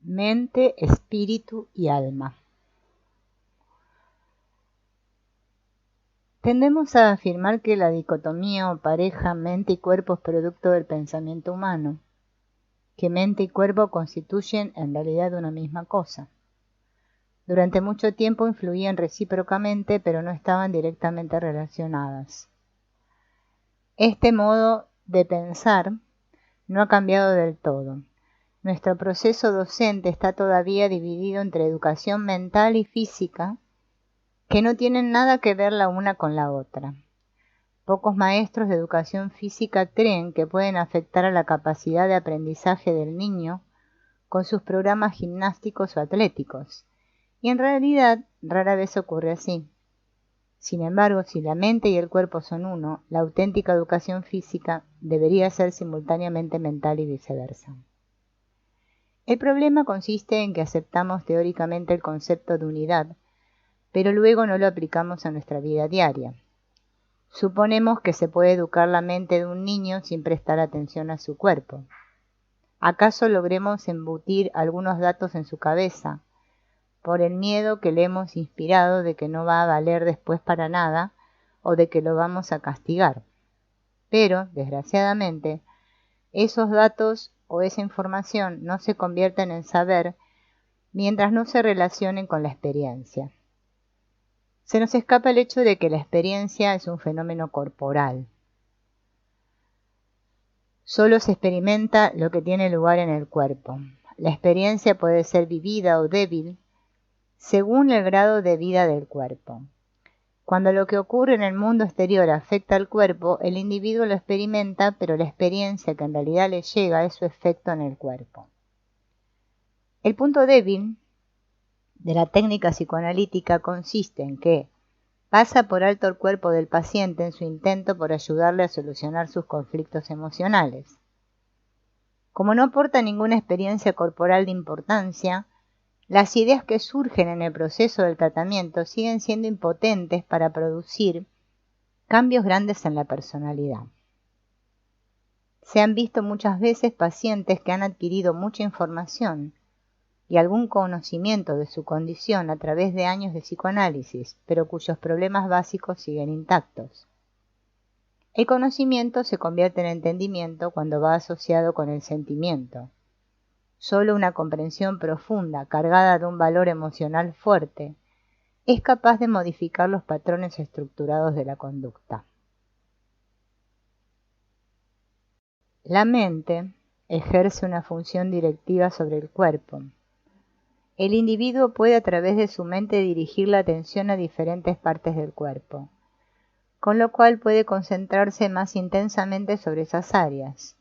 mente, espíritu y alma. Tendemos a afirmar que la dicotomía o pareja mente y cuerpo es producto del pensamiento humano, que mente y cuerpo constituyen en realidad una misma cosa. Durante mucho tiempo influían recíprocamente, pero no estaban directamente relacionadas. Este modo de pensar no ha cambiado del todo. Nuestro proceso docente está todavía dividido entre educación mental y física, que no tienen nada que ver la una con la otra. Pocos maestros de educación física creen que pueden afectar a la capacidad de aprendizaje del niño con sus programas gimnásticos o atléticos, y en realidad rara vez ocurre así. Sin embargo, si la mente y el cuerpo son uno, la auténtica educación física debería ser simultáneamente mental y viceversa. El problema consiste en que aceptamos teóricamente el concepto de unidad, pero luego no lo aplicamos a nuestra vida diaria. Suponemos que se puede educar la mente de un niño sin prestar atención a su cuerpo. ¿Acaso logremos embutir algunos datos en su cabeza, por el miedo que le hemos inspirado de que no va a valer después para nada o de que lo vamos a castigar? Pero, desgraciadamente, esos datos o esa información no se convierten en saber mientras no se relacionen con la experiencia. Se nos escapa el hecho de que la experiencia es un fenómeno corporal. Solo se experimenta lo que tiene lugar en el cuerpo. La experiencia puede ser vivida o débil según el grado de vida del cuerpo. Cuando lo que ocurre en el mundo exterior afecta al cuerpo, el individuo lo experimenta, pero la experiencia que en realidad le llega es su efecto en el cuerpo. El punto débil de la técnica psicoanalítica consiste en que pasa por alto el cuerpo del paciente en su intento por ayudarle a solucionar sus conflictos emocionales. Como no aporta ninguna experiencia corporal de importancia, las ideas que surgen en el proceso del tratamiento siguen siendo impotentes para producir cambios grandes en la personalidad. Se han visto muchas veces pacientes que han adquirido mucha información y algún conocimiento de su condición a través de años de psicoanálisis, pero cuyos problemas básicos siguen intactos. El conocimiento se convierte en entendimiento cuando va asociado con el sentimiento. Solo una comprensión profunda, cargada de un valor emocional fuerte, es capaz de modificar los patrones estructurados de la conducta. La mente ejerce una función directiva sobre el cuerpo. El individuo puede a través de su mente dirigir la atención a diferentes partes del cuerpo, con lo cual puede concentrarse más intensamente sobre esas áreas.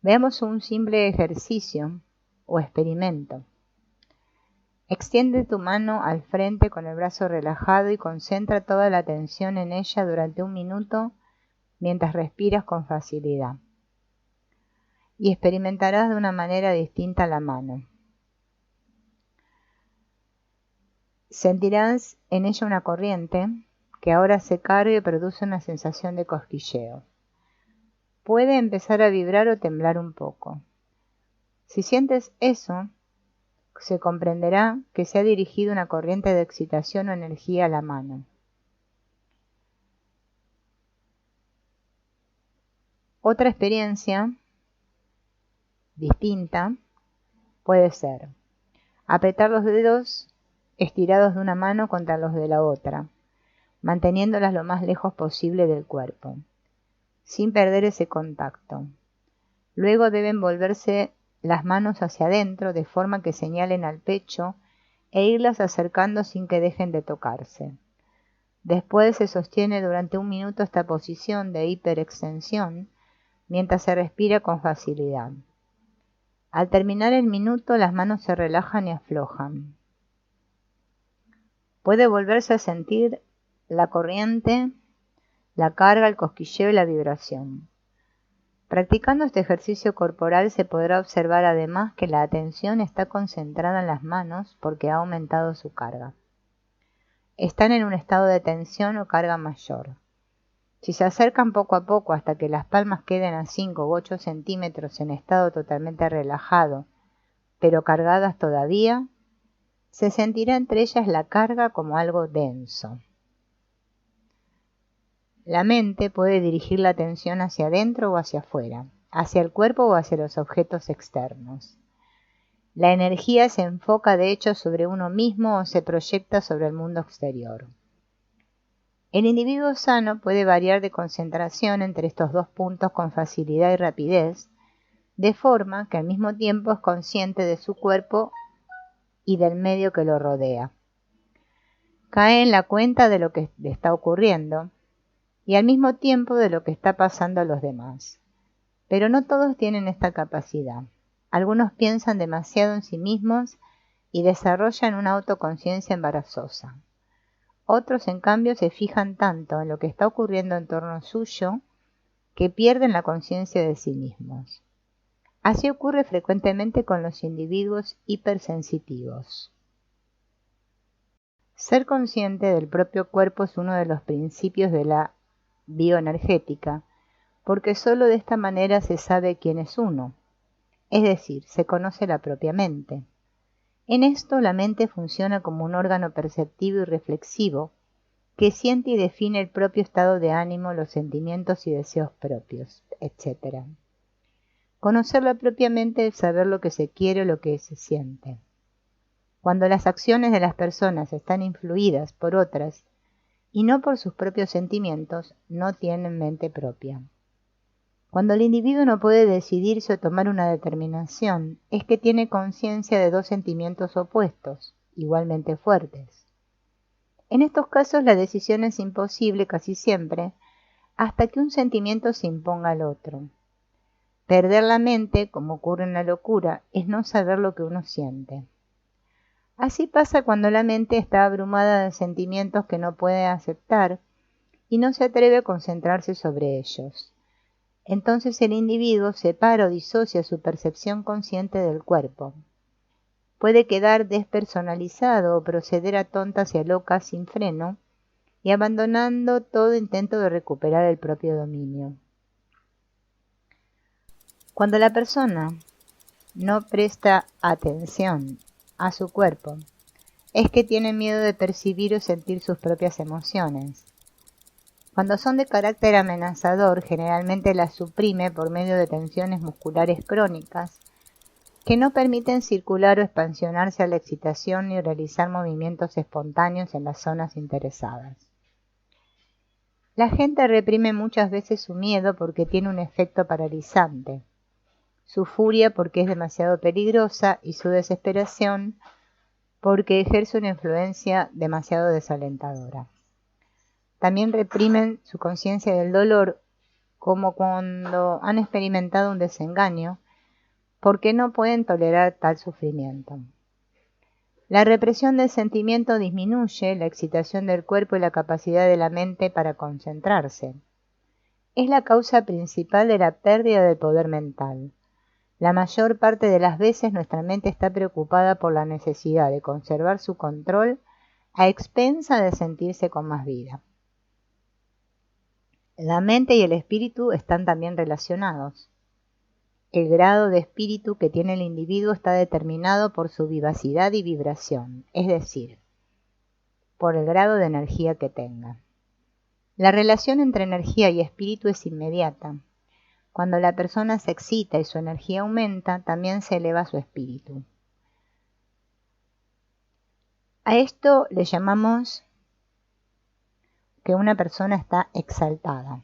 Veamos un simple ejercicio o experimento. Extiende tu mano al frente con el brazo relajado y concentra toda la atención en ella durante 1 minuto mientras respiras con facilidad. Y experimentarás de una manera distinta la mano. Sentirás en ella una corriente que ahora se carga y produce una sensación de cosquilleo. Puede empezar a vibrar o temblar un poco. Si sientes eso, se comprenderá que se ha dirigido una corriente de excitación o energía a la mano. Otra experiencia distinta puede ser apretar los dedos estirados de una mano contra los de la otra, manteniéndolas lo más lejos posible del cuerpo, sin perder ese contacto. Luego deben volverse las manos hacia adentro de forma que señalen al pecho e irlas acercando sin que dejen de tocarse. Después se sostiene durante 1 minuto esta posición de hiperextensión mientras se respira con facilidad. Al terminar el minuto, las manos se relajan y aflojan. Puede volverse a sentir la corriente, la carga, el cosquilleo y la vibración. Practicando este ejercicio corporal se podrá observar además que la atención está concentrada en las manos porque ha aumentado su carga. Están en un estado de tensión o carga mayor. Si se acercan poco a poco hasta que las palmas queden a 5 u 8 centímetros en estado totalmente relajado, pero cargadas todavía, se sentirá entre ellas la carga como algo denso. La mente puede dirigir la atención hacia adentro o hacia afuera, hacia el cuerpo o hacia los objetos externos. La energía se enfoca de hecho sobre uno mismo o se proyecta sobre el mundo exterior. El individuo sano puede variar de concentración entre estos dos puntos con facilidad y rapidez, de forma que al mismo tiempo es consciente de su cuerpo y del medio que lo rodea. Cae en la cuenta de lo que le está ocurriendo y al mismo tiempo de lo que está pasando a los demás. Pero no todos tienen esta capacidad. Algunos piensan demasiado en sí mismos y desarrollan una autoconciencia embarazosa. Otros, en cambio, se fijan tanto en lo que está ocurriendo en torno suyo que pierden la conciencia de sí mismos. Así ocurre frecuentemente con los individuos hipersensitivos. Ser consciente del propio cuerpo es uno de los principios de la bioenergética, porque sólo de esta manera se sabe quién es uno, es decir, se conoce la propia mente. En esto la mente funciona como un órgano perceptivo y reflexivo que siente y define el propio estado de ánimo, los sentimientos y deseos propios, etc. Conocer la propia mente es saber lo que se quiere o lo que se siente. Cuando las acciones de las personas están influidas por otras y no por sus propios sentimientos, no tienen mente propia. Cuando el individuo no puede decidirse o tomar una determinación, es que tiene conciencia de dos sentimientos opuestos, igualmente fuertes. En estos casos la decisión es imposible casi siempre, hasta que un sentimiento se imponga al otro. Perder la mente, como ocurre en la locura, es no saber lo que uno siente. Así pasa cuando la mente está abrumada de sentimientos que no puede aceptar y no se atreve a concentrarse sobre ellos. Entonces el individuo separa o disocia su percepción consciente del cuerpo. Puede quedar despersonalizado o proceder a tontas y a locas sin freno y abandonando todo intento de recuperar el propio dominio. Cuando la persona no presta atención a su cuerpo, es que tiene miedo de percibir o sentir sus propias emociones. Cuando son de carácter amenazador, generalmente las suprime por medio de tensiones musculares crónicas que no permiten circular o expansionarse a la excitación ni realizar movimientos espontáneos en las zonas interesadas. La gente reprime muchas veces su miedo porque tiene un efecto paralizante, su furia porque es demasiado peligrosa y su desesperación porque ejerce una influencia demasiado desalentadora. También reprimen su conciencia del dolor, como cuando han experimentado un desengaño, porque no pueden tolerar tal sufrimiento. La represión del sentimiento disminuye la excitación del cuerpo y la capacidad de la mente para concentrarse. Es la causa principal de la pérdida del poder mental. La mayor parte de las veces nuestra mente está preocupada por la necesidad de conservar su control a expensa de sentirse con más vida. La mente y el espíritu están también relacionados. El grado de espíritu que tiene el individuo está determinado por su vivacidad y vibración, es decir, por el grado de energía que tenga. La relación entre energía y espíritu es inmediata. Cuando la persona se excita y su energía aumenta, también se eleva su espíritu. A esto le llamamos que una persona está exaltada.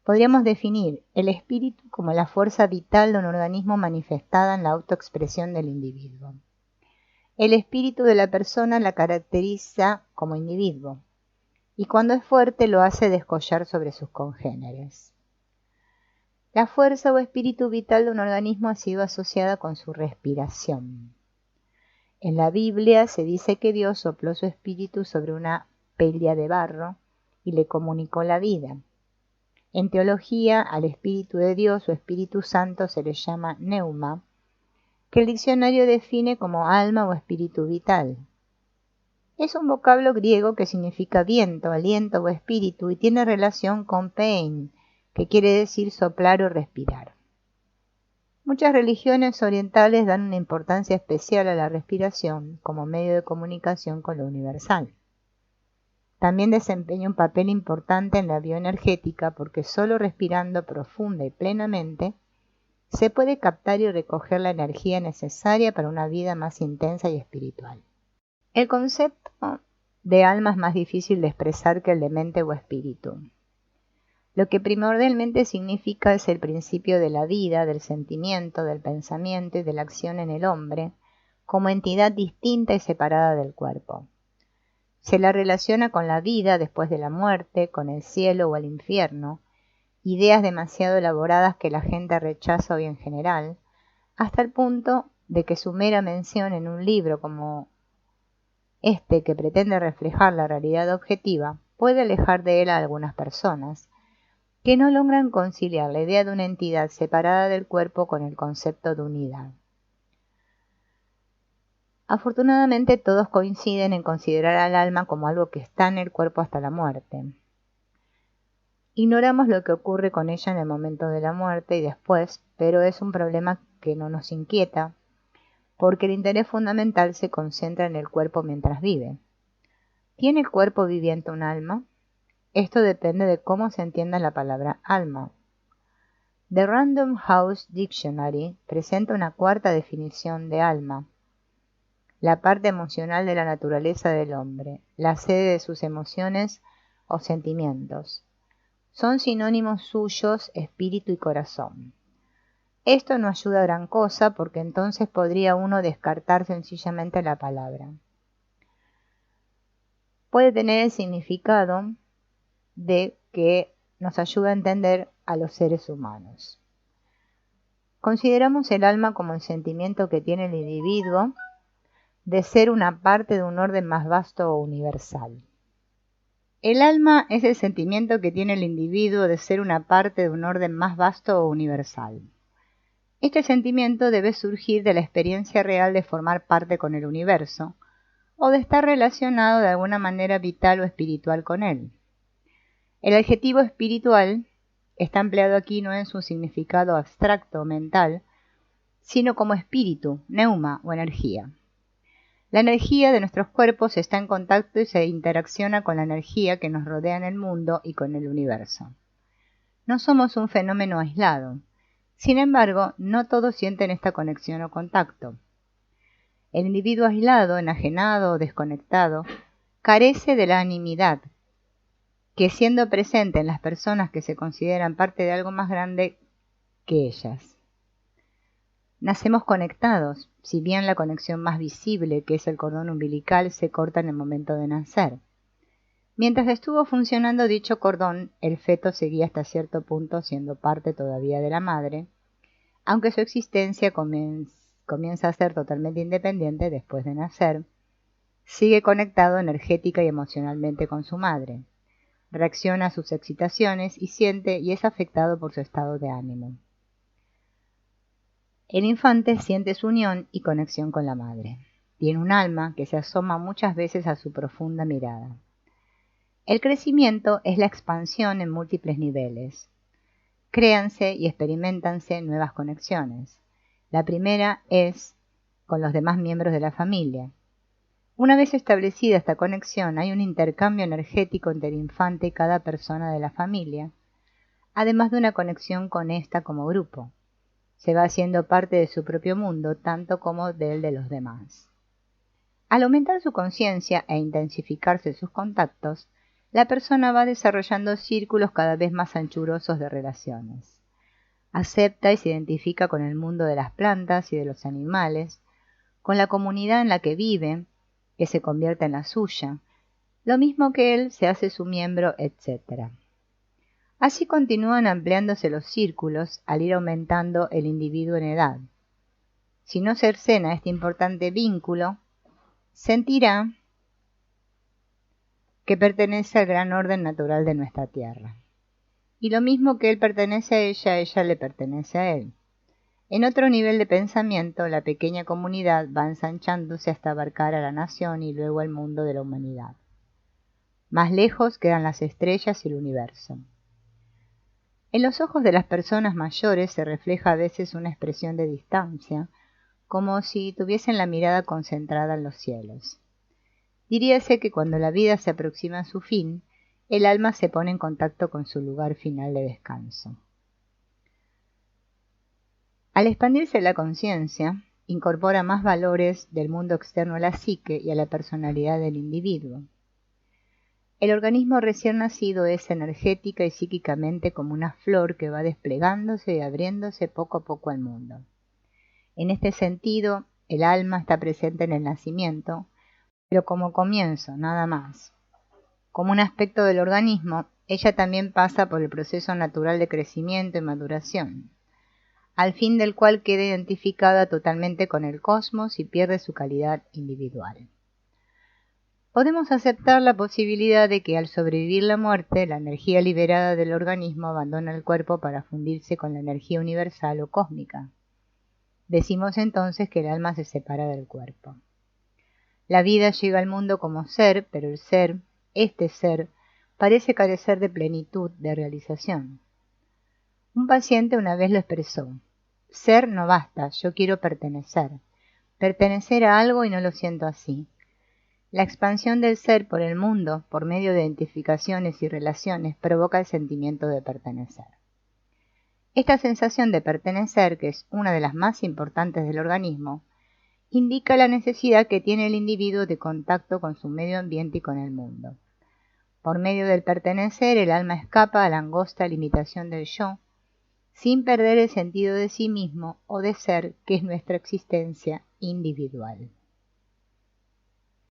Podríamos definir el espíritu como la fuerza vital de un organismo manifestada en la autoexpresión del individuo. El espíritu de la persona la caracteriza como individuo, y cuando es fuerte lo hace descollar sobre sus congéneres. La fuerza o espíritu vital de un organismo ha sido asociada con su respiración. En la Biblia se dice que Dios sopló su espíritu sobre una pella de barro y le comunicó la vida. En teología, al Espíritu de Dios o Espíritu Santo se le llama neuma, que el diccionario define como alma o espíritu vital. Es un vocablo griego que significa viento, aliento o espíritu y tiene relación con pein, que quiere decir soplar o respirar. Muchas religiones orientales dan una importancia especial a la respiración como medio de comunicación con lo universal. También desempeña un papel importante en la bioenergética porque solo respirando profunda y plenamente se puede captar y recoger la energía necesaria para una vida más intensa y espiritual. El concepto de alma es más difícil de expresar que el de mente o espíritu. Lo que primordialmente significa es el principio de la vida, del sentimiento, del pensamiento y de la acción en el hombre, como entidad distinta y separada del cuerpo. Se la relaciona con la vida después de la muerte, con el cielo o el infierno, ideas demasiado elaboradas que la gente rechaza hoy en general, hasta el punto de que su mera mención en un libro como este, que pretende reflejar la realidad objetiva, puede alejar de él a algunas personas, que no logran conciliar la idea de una entidad separada del cuerpo con el concepto de unidad. Afortunadamente todos coinciden en considerar al alma como algo que está en el cuerpo hasta la muerte. Ignoramos lo que ocurre con ella en el momento de la muerte y después, pero es un problema que no nos inquieta, porque el interés fundamental se concentra en el cuerpo mientras vive. ¿Tiene el cuerpo viviente un alma? Esto depende de cómo se entienda la palabra alma. The Random House Dictionary presenta una cuarta definición de alma: la parte emocional de la naturaleza del hombre, la sede de sus emociones o sentimientos. Son sinónimos suyos espíritu y corazón. Esto no ayuda a gran cosa porque entonces podría uno descartar sencillamente la palabra. Puede tener el significado de que nos ayuda a entender a los seres humanos. Consideramos el alma como el sentimiento que tiene el individuo de ser una parte de un orden más vasto o universal. El alma es el sentimiento que tiene el individuo de ser una parte de un orden más vasto o universal. Este sentimiento debe surgir de la experiencia real de formar parte con el universo, o de estar relacionado de alguna manera vital o espiritual con él. El adjetivo espiritual está empleado aquí no en su significado abstracto o mental, sino como espíritu, neuma o energía. La energía de nuestros cuerpos está en contacto y se interacciona con la energía que nos rodea en el mundo y con el universo. No somos un fenómeno aislado. Sin embargo, no todos sienten esta conexión o contacto. El individuo aislado, enajenado o desconectado carece de la animidad, que siendo presente en las personas que se consideran parte de algo más grande que ellas. Nacemos conectados, si bien la conexión más visible, que es el cordón umbilical, se corta en el momento de nacer. Mientras estuvo funcionando dicho cordón, el feto seguía hasta cierto punto siendo parte todavía de la madre, aunque su existencia comienza a ser totalmente independiente después de nacer. Sigue conectado energética y emocionalmente con su madre. Reacciona a sus excitaciones y siente y es afectado por su estado de ánimo. El infante siente su unión y conexión con la madre. Tiene un alma que se asoma muchas veces a su profunda mirada. El crecimiento es la expansión en múltiples niveles. Créanse y experiméntanse nuevas conexiones. La primera es con los demás miembros de la familia. Una vez establecida esta conexión, hay un intercambio energético entre el infante y cada persona de la familia, además de una conexión con ésta como grupo. Se va haciendo parte de su propio mundo, tanto como del de los demás. Al aumentar su conciencia e intensificarse sus contactos, la persona va desarrollando círculos cada vez más anchurosos de relaciones. Acepta y se identifica con el mundo de las plantas y de los animales, con la comunidad en la que vive, que se convierte en la suya, lo mismo que él se hace su miembro, etc. Así continúan ampliándose los círculos al ir aumentando el individuo en edad. Si no cercena este importante vínculo, sentirá que pertenece al gran orden natural de nuestra tierra. Y lo mismo que él pertenece a ella le pertenece a él. En otro nivel de pensamiento, la pequeña comunidad va ensanchándose hasta abarcar a la nación y luego el mundo de la humanidad. Más lejos quedan las estrellas y el universo. En los ojos de las personas mayores se refleja a veces una expresión de distancia, como si tuviesen la mirada concentrada en los cielos. Diríase que cuando la vida se aproxima a su fin, el alma se pone en contacto con su lugar final de descanso. Al expandirse la conciencia, incorpora más valores del mundo externo a la psique y a la personalidad del individuo. El organismo recién nacido es energética y psíquicamente como una flor que va desplegándose y abriéndose poco a poco al mundo. En este sentido, el alma está presente en el nacimiento, pero como comienzo, nada más. Como un aspecto del organismo, ella también pasa por el proceso natural de crecimiento y maduración, al fin del cual queda identificada totalmente con el cosmos y pierde su calidad individual. Podemos aceptar la posibilidad de que al sobrevivir la muerte, la energía liberada del organismo abandona el cuerpo para fundirse con la energía universal o cósmica. Decimos entonces que el alma se separa del cuerpo. La vida llega al mundo como ser, pero el ser, este ser, parece carecer de plenitud, de realización. Un paciente una vez lo expresó: ser no basta, yo quiero pertenecer. Pertenecer a algo y no lo siento así. La expansión del ser por el mundo, por medio de identificaciones y relaciones, provoca el sentimiento de pertenecer. Esta sensación de pertenecer, que es una de las más importantes del organismo, indica la necesidad que tiene el individuo de contacto con su medio ambiente y con el mundo. Por medio del pertenecer, el alma escapa a la angosta limitación del yo, sin perder el sentido de sí mismo o de ser, que es nuestra existencia individual.